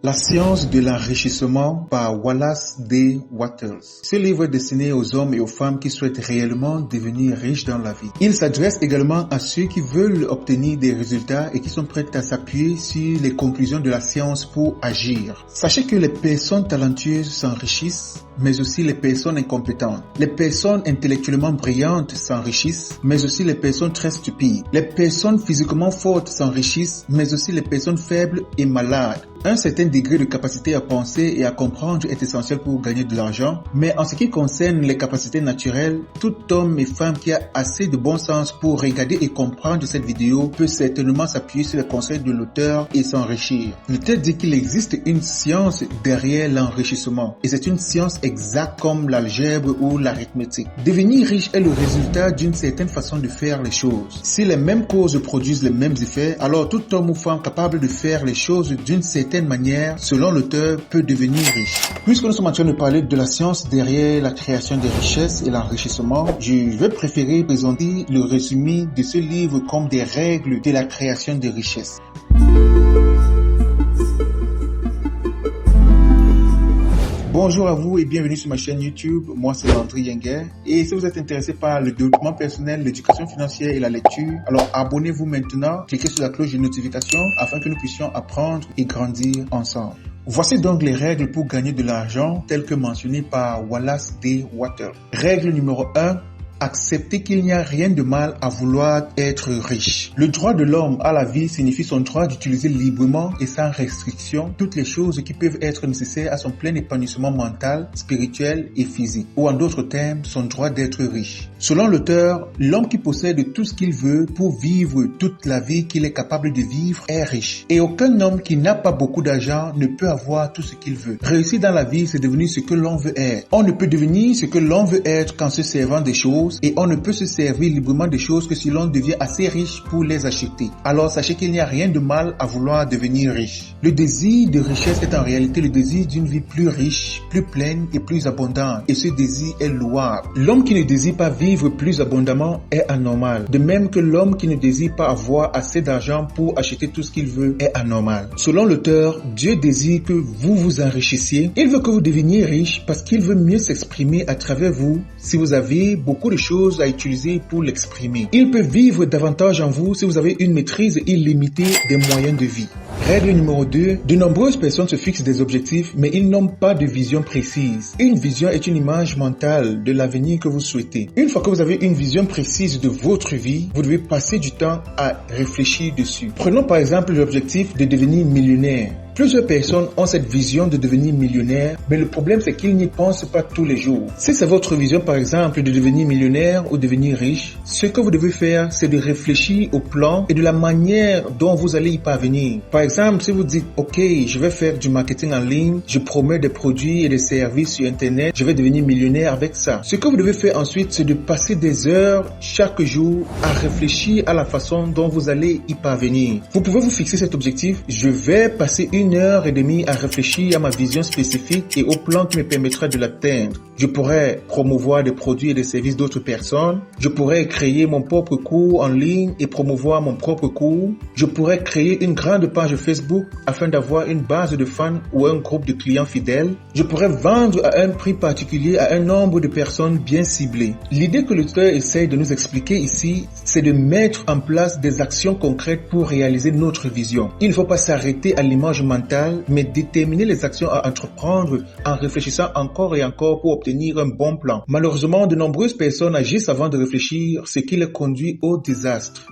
La science de l'enrichissement par Wallace D. Wattles. Ce livre est destiné aux hommes et aux femmes qui souhaitent réellement devenir riches dans la vie. Il s'adresse également à ceux qui veulent obtenir des résultats et qui sont prêts à s'appuyer sur les conclusions de la science pour agir. Sachez que les personnes talentueuses s'enrichissent, mais aussi les personnes incompétentes. Les personnes intellectuellement brillantes s'enrichissent, mais aussi les personnes très stupides. Les personnes physiquement fortes s'enrichissent, mais aussi les personnes faibles et malades. Un certain degré de capacité à penser et à comprendre est essentiel pour gagner de l'argent, mais en ce qui concerne les capacités naturelles, tout homme et femme qui a assez de bon sens pour regarder et comprendre cette vidéo peut certainement s'appuyer sur les conseils de l'auteur et s'enrichir. L'auteur dit qu'il existe une science derrière l'enrichissement, et c'est une science exacte comme l'algèbre ou l'arithmétique. Devenir riche est le résultat d'une certaine façon de faire les choses. Si les mêmes causes produisent les mêmes effets, alors tout homme ou femme capable de faire les choses d'une certaine manière, selon l'auteur, peut devenir riche. Puisque nous sommes en train de parler de la science derrière la création des richesses et l'enrichissement, je vais préférer présenter le résumé de ce livre comme des règles de la création des richesses. Bonjour à vous et bienvenue sur ma chaîne YouTube. Moi c'est Landry Yenguer et si vous êtes intéressé par le développement personnel, l'éducation financière et la lecture, alors abonnez-vous maintenant, cliquez sur la cloche de notification afin que nous puissions apprendre et grandir ensemble. Voici donc les règles pour gagner de l'argent telles que mentionnées par Wallace D. Wattles. Règle numéro 1. Accepter qu'il n'y a rien de mal à vouloir être riche. Le droit de l'homme à la vie signifie son droit d'utiliser librement et sans restriction toutes les choses qui peuvent être nécessaires à son plein épanouissement mental, spirituel et physique. Ou en d'autres termes, son droit d'être riche. Selon l'auteur, l'homme qui possède tout ce qu'il veut pour vivre toute la vie qu'il est capable de vivre est riche. Et aucun homme qui n'a pas beaucoup d'argent ne peut avoir tout ce qu'il veut. Réussir dans la vie, c'est devenir ce que l'on veut être. On ne peut devenir ce que l'on veut être qu'en se servant des choses et on ne peut se servir librement des choses que si l'on devient assez riche pour les acheter. Alors sachez qu'il n'y a rien de mal à vouloir devenir riche. Le désir de richesse est en réalité le désir d'une vie plus riche, plus pleine et plus abondante. Et ce désir est louable. L'homme qui ne désire pas vivre plus abondamment est anormal. De même que l'homme qui ne désire pas avoir assez d'argent pour acheter tout ce qu'il veut est anormal. Selon l'auteur, Dieu désire que vous vous enrichissiez. Il veut que vous deveniez riche parce qu'il veut mieux s'exprimer à travers vous si vous avez beaucoup de choses à utiliser pour l'exprimer. Il peut vivre davantage en vous si vous avez une maîtrise illimitée des moyens de vie. Règle numéro 2. De nombreuses personnes se fixent des objectifs, mais ils n'ont pas de vision précise. Une vision est une image mentale de l'avenir que vous souhaitez. Une fois que vous avez une vision précise de votre vie, vous devez passer du temps à réfléchir dessus. Prenons par exemple l'objectif de devenir millionnaire. Plusieurs personnes ont cette vision de devenir millionnaire, mais le problème c'est qu'ils n'y pensent pas tous les jours. Si c'est votre vision par exemple de devenir millionnaire ou devenir riche, ce que vous devez faire c'est de réfléchir au plan et de la manière dont vous allez y parvenir. Par exemple, si vous dites ok, je vais faire du marketing en ligne, je promets des produits et des services sur internet, je vais devenir millionnaire avec ça. Ce que vous devez faire ensuite c'est de passer des heures chaque jour à réfléchir à la façon dont vous allez y parvenir. Vous pouvez vous fixer cet objectif, je vais passer 1h30 à réfléchir à ma vision spécifique et au plan qui me permettra de l'atteindre. Je pourrais promouvoir des produits et des services d'autres personnes. Je pourrais créer mon propre cours en ligne et promouvoir mon propre cours. Je pourrais créer une grande page Facebook afin d'avoir une base de fans ou un groupe de clients fidèles. Je pourrais vendre à un prix particulier à un nombre de personnes bien ciblées. L'idée que l'auteur essaye de nous expliquer ici, c'est de mettre en place des actions concrètes pour réaliser notre vision. Il ne faut pas s'arrêter à l'image mentale, mais déterminer les actions à entreprendre en réfléchissant encore et encore pour obtenir un bon plan. Malheureusement, de nombreuses personnes agissent avant de réfléchir, ce qui les conduit au désastre.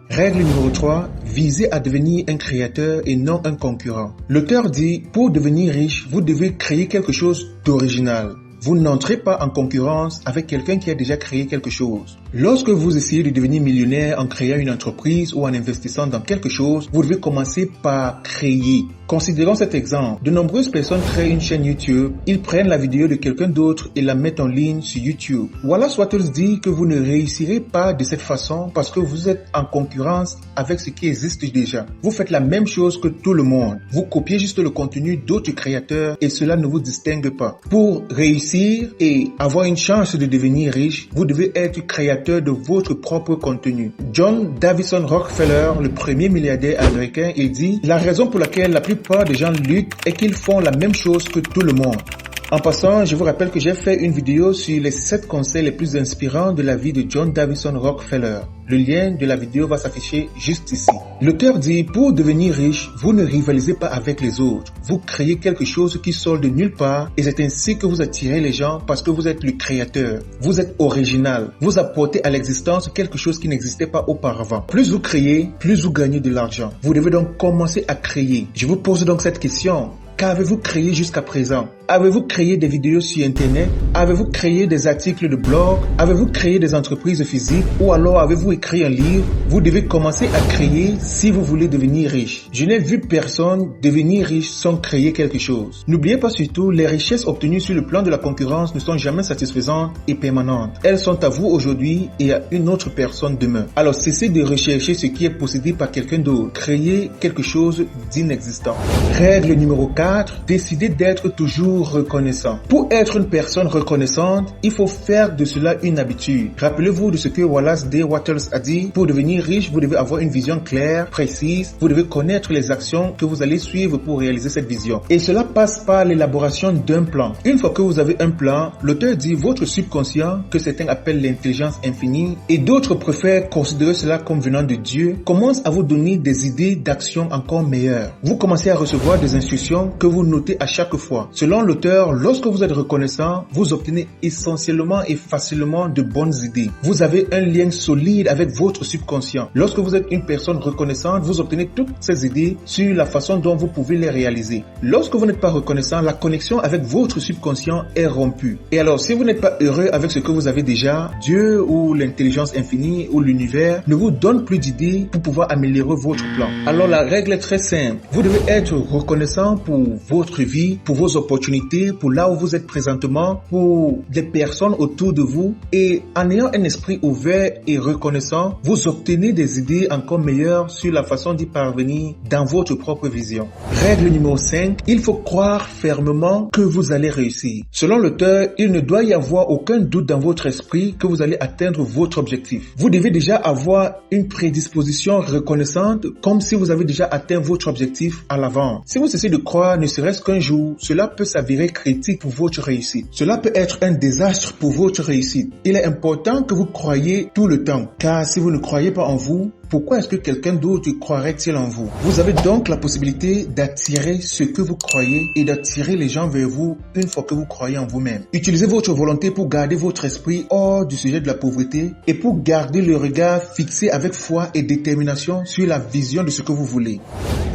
Règle numéro 3, visez à devenir un créateur et non un concurrent. L'auteur dit, pour devenir riche, vous devez créer quelque chose d'original. Vous n'entrez pas en concurrence avec quelqu'un qui a déjà créé quelque chose. Lorsque vous essayez de devenir millionnaire en créant une entreprise ou en investissant dans quelque chose, vous devez commencer par créer. Considérons cet exemple. De nombreuses personnes créent une chaîne YouTube, ils prennent la vidéo de quelqu'un d'autre et la mettent en ligne sur YouTube. Wallace Wattles dit que vous ne réussirez pas de cette façon parce que vous êtes en concurrence avec ce qui existe déjà. Vous faites la même chose que tout le monde. Vous copiez juste le contenu d'autres créateurs et cela ne vous distingue pas. Pour réussir et avoir une chance de devenir riche, vous devez être créateur créateur de votre propre contenu. John Davison Rockefeller, le premier milliardaire américain, il dit « La raison pour laquelle la plupart des gens luttent est qu'ils font la même chose que tout le monde. » En passant, je vous rappelle que j'ai fait une vidéo sur les 7 conseils les plus inspirants de la vie de John Davison Rockefeller. Le lien de la vidéo va s'afficher juste ici. L'auteur dit, pour devenir riche, vous ne rivalisez pas avec les autres. Vous créez quelque chose qui sort de nulle part et c'est ainsi que vous attirez les gens parce que vous êtes le créateur. Vous êtes original. Vous apportez à l'existence quelque chose qui n'existait pas auparavant. Plus vous créez, plus vous gagnez de l'argent. Vous devez donc commencer à créer. Je vous pose donc cette question. Qu'avez-vous créé jusqu'à présent? Avez-vous créé des vidéos sur Internet? Avez-vous créé des articles de blog? Avez-vous créé des entreprises physiques? Ou alors avez-vous écrit un livre? Vous devez commencer à créer si vous voulez devenir riche. Je n'ai vu personne devenir riche sans créer quelque chose. N'oubliez pas surtout, les richesses obtenues sur le plan de la concurrence ne sont jamais satisfaisantes et permanentes. Elles sont à vous aujourd'hui et à une autre personne demain. Alors cessez de rechercher ce qui est possédé par quelqu'un d'autre. Créez quelque chose d'inexistant. Règle numéro 4. Décidez d'être toujours reconnaissant. Pour être une personne reconnaissante, il faut faire de cela une habitude. Rappelez-vous de ce que Wallace D. Wattles a dit. Pour devenir riche, vous devez avoir une vision claire, précise. Vous devez connaître les actions que vous allez suivre pour réaliser cette vision. Et cela passe par l'élaboration d'un plan. Une fois que vous avez un plan, l'auteur dit votre subconscient, que certains appellent l'intelligence infinie, et d'autres préfèrent considérer cela comme venant de Dieu, commence à vous donner des idées d'action encore meilleures. Vous commencez à recevoir des instructions que vous notez à chaque fois. Selon l'auteur, lorsque vous êtes reconnaissant, vous obtenez essentiellement et facilement de bonnes idées. Vous avez un lien solide avec votre subconscient. Lorsque vous êtes une personne reconnaissante, vous obtenez toutes ces idées sur la façon dont vous pouvez les réaliser. Lorsque vous n'êtes pas reconnaissant, la connexion avec votre subconscient est rompue. Et alors, si vous n'êtes pas heureux avec ce que vous avez déjà, Dieu ou l'intelligence infinie ou l'univers ne vous donne plus d'idées pour pouvoir améliorer votre plan. Alors, la règle est très simple. Vous devez être reconnaissant pour votre vie, pour vos opportunités, pour là où vous êtes présentement, pour les personnes autour de vous. Et en ayant un esprit ouvert et reconnaissant, vous obtenez des idées encore meilleures sur la façon d'y parvenir dans votre propre vision. Règle numéro 5, il faut croire fermement que vous allez réussir. Selon l'auteur, il ne doit y avoir aucun doute dans votre esprit que vous allez atteindre votre objectif. Vous devez déjà avoir une prédisposition reconnaissante comme si vous avez déjà atteint votre objectif à l'avant. Si vous cessez de croire ne serait-ce qu'un jour, cela peut s'avérer critique pour votre réussite. Cela peut être un désastre pour votre réussite. Il est important que vous croyiez tout le temps, car si vous ne croyez pas en vous, pourquoi est-ce que quelqu'un d'autre croirait-il en vous? Vous avez donc la possibilité d'attirer ce que vous croyez et d'attirer les gens vers vous une fois que vous croyez en vous-même. Utilisez votre volonté pour garder votre esprit hors du sujet de la pauvreté et pour garder le regard fixé avec foi et détermination sur la vision de ce que vous voulez.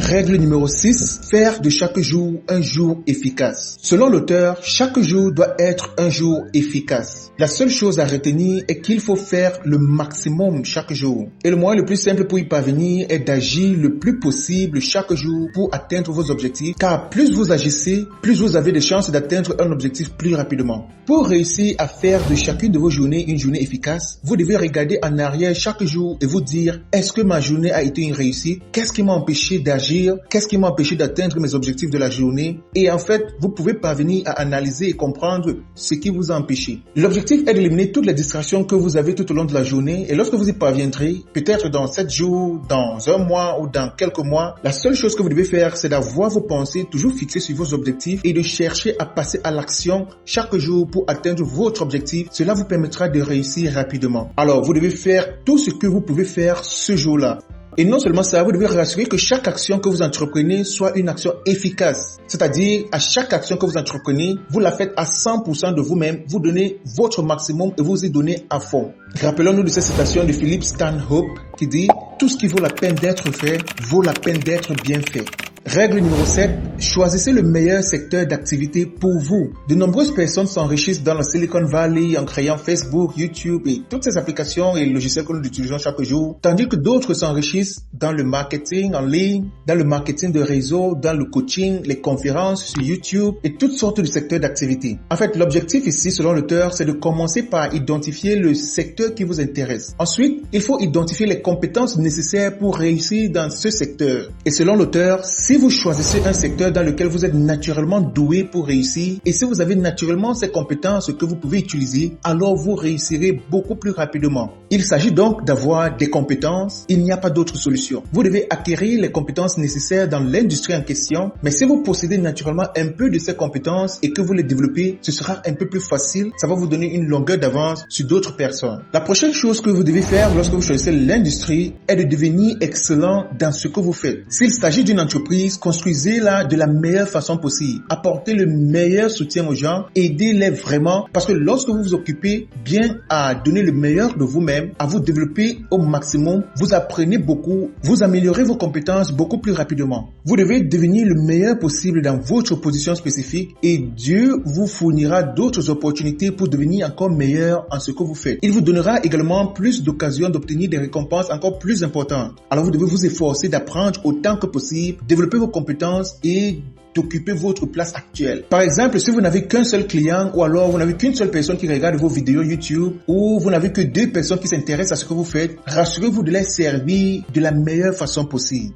Règle numéro 6, faire de chaque jour un jour efficace. Selon l'auteur, chaque jour doit être un jour efficace. La seule chose à retenir est qu'il faut faire le maximum chaque jour. Et le moyen le plus simple pour y parvenir est d'agir le plus possible chaque jour pour atteindre vos objectifs, car plus vous agissez, plus vous avez de chances d'atteindre un objectif plus rapidement. Pour réussir à faire de chacune de vos journées une journée efficace, vous devez regarder en arrière chaque jour et vous dire, est-ce que ma journée a été une réussite? Qu'est-ce qui m'a empêché d'agir? Qu'est-ce qui m'a empêché d'atteindre mes objectifs de la journée? Et en fait, vous pouvez parvenir à analyser et comprendre ce qui vous a empêché. L'objectif est d'éliminer toutes les distractions que vous avez tout au long de la journée, et lorsque vous y parviendrez, peut-être dans 7 jours, dans un mois ou dans quelques mois, la seule chose que vous devez faire, c'est d'avoir vos pensées toujours fixées sur vos objectifs et de chercher à passer à l'action chaque jour pour atteindre votre objectif. Cela vous permettra de réussir rapidement. Alors, vous devez faire tout ce que vous pouvez faire ce jour-là. Et non seulement ça, vous devez rassurer que chaque action que vous entreprenez soit une action efficace. C'est-à-dire, à chaque action que vous entreprenez, vous la faites à 100% de vous-même, vous donnez votre maximum et vous y donnez à fond. Rappelons-nous de cette citation de Philip Stanhope qui dit « Tout ce qui vaut la peine d'être fait, vaut la peine d'être bien fait ». Règle numéro 7, choisissez le meilleur secteur d'activité pour vous. De nombreuses personnes s'enrichissent dans le Silicon Valley en créant Facebook, YouTube et toutes ces applications et logiciels que nous utilisons chaque jour, tandis que d'autres s'enrichissent dans le marketing en ligne, dans le marketing de réseau, dans le coaching, les conférences sur YouTube et toutes sortes de secteurs d'activité. En fait, l'objectif ici, selon l'auteur, c'est de commencer par identifier le secteur qui vous intéresse. Ensuite, il faut identifier les compétences nécessaires pour réussir dans ce secteur. Et selon l'auteur, si vous choisissez un secteur secteur dans lequel vous êtes naturellement doué pour réussir et si vous avez naturellement ces compétences que vous pouvez utiliser, alors vous réussirez beaucoup plus rapidement. Il s'agit donc d'avoir des compétences, il n'y a pas d'autre solution. Vous devez acquérir les compétences nécessaires dans l'industrie en question, mais si vous possédez naturellement un peu de ces compétences et que vous les développez, ce sera un peu plus facile, ça va vous donner une longueur d'avance sur d'autres personnes. La prochaine chose que vous devez faire lorsque vous choisissez l'industrie est de devenir excellent dans ce que vous faites. S'il s'agit d'une entreprise, construisez-la de la meilleure façon possible. Apportez le meilleur soutien aux gens, aidez-les vraiment parce que lorsque vous vous occupez bien à donner le meilleur de vous-même, à vous développer au maximum, vous apprenez beaucoup, vous améliorez vos compétences beaucoup plus rapidement. Vous devez devenir le meilleur possible dans votre position spécifique et Dieu vous fournira d'autres opportunités pour devenir encore meilleur en ce que vous faites. Il vous donnera également plus d'occasions d'obtenir des récompenses encore plus importantes. Alors vous devez vous efforcer d'apprendre autant que possible, développer vos compétences et d'occuper votre place actuelle. Par exemple, si vous n'avez qu'un seul client ou alors vous n'avez qu'une seule personne qui regarde vos vidéos YouTube ou vous n'avez que 2 personnes qui s'intéressent à ce que vous faites, rassurez-vous de les servir de la meilleure façon possible.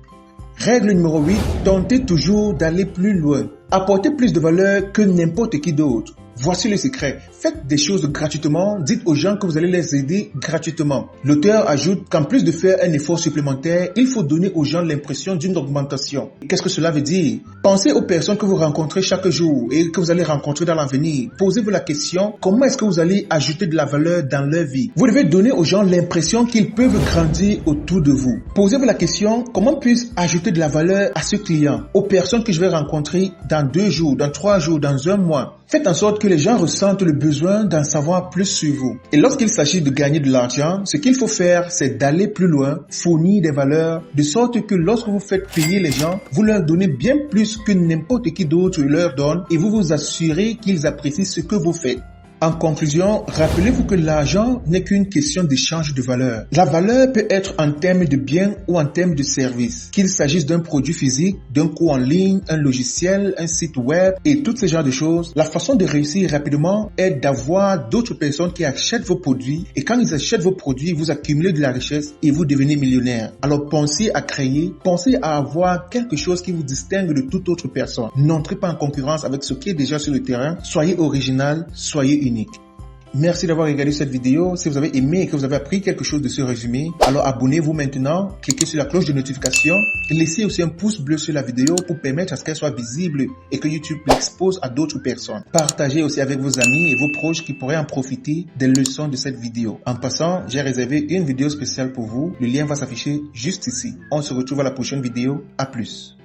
Règle numéro 8, tentez toujours d'aller plus loin. Apportez plus de valeur que n'importe qui d'autre. Voici le secret. Faites des choses gratuitement, dites aux gens que vous allez les aider gratuitement. L'auteur ajoute qu'en plus de faire un effort supplémentaire, il faut donner aux gens l'impression d'une augmentation. Qu'est-ce que cela veut dire? Pensez aux personnes que vous rencontrez chaque jour et que vous allez rencontrer dans l'avenir. Posez-vous la question, comment est-ce que vous allez ajouter de la valeur dans leur vie? Vous devez donner aux gens l'impression qu'ils peuvent grandir autour de vous. Posez-vous la question, comment puis-je ajouter de la valeur à ce client, aux personnes que je vais rencontrer dans 2 jours, dans 3 jours, dans 1 mois? Faites en sorte que les gens ressentent le besoin d'en savoir plus sur vous. Et lorsqu'il s'agit de gagner de l'argent, ce qu'il faut faire, c'est d'aller plus loin, fournir des valeurs, de sorte que lorsque vous faites payer les gens, vous leur donnez bien plus que n'importe qui d'autre leur donne et vous vous assurez qu'ils apprécient ce que vous faites. En conclusion, rappelez-vous que l'argent n'est qu'une question d'échange de valeur. La valeur peut être en termes de biens ou en termes de services. Qu'il s'agisse d'un produit physique, d'un cours en ligne, un logiciel, un site web et tous ces genres de choses, la façon de réussir rapidement est d'avoir d'autres personnes qui achètent vos produits et quand ils achètent vos produits, vous accumulez de la richesse et vous devenez millionnaire. Alors pensez à créer, pensez à avoir quelque chose qui vous distingue de toute autre personne. N'entrez pas en concurrence avec ce qui est déjà sur le terrain. Soyez original, soyez unique. Merci d'avoir regardé cette vidéo. Si vous avez aimé et que vous avez appris quelque chose de ce résumé, alors abonnez-vous maintenant, cliquez sur la cloche de notification et laissez aussi un pouce bleu sur la vidéo pour permettre à ce qu'elle soit visible et que YouTube l'expose à d'autres personnes. Partagez aussi avec vos amis et vos proches qui pourraient en profiter des leçons de cette vidéo. En passant, j'ai réservé une vidéo spéciale pour vous. Le lien va s'afficher juste ici. On se retrouve à la prochaine vidéo. À plus.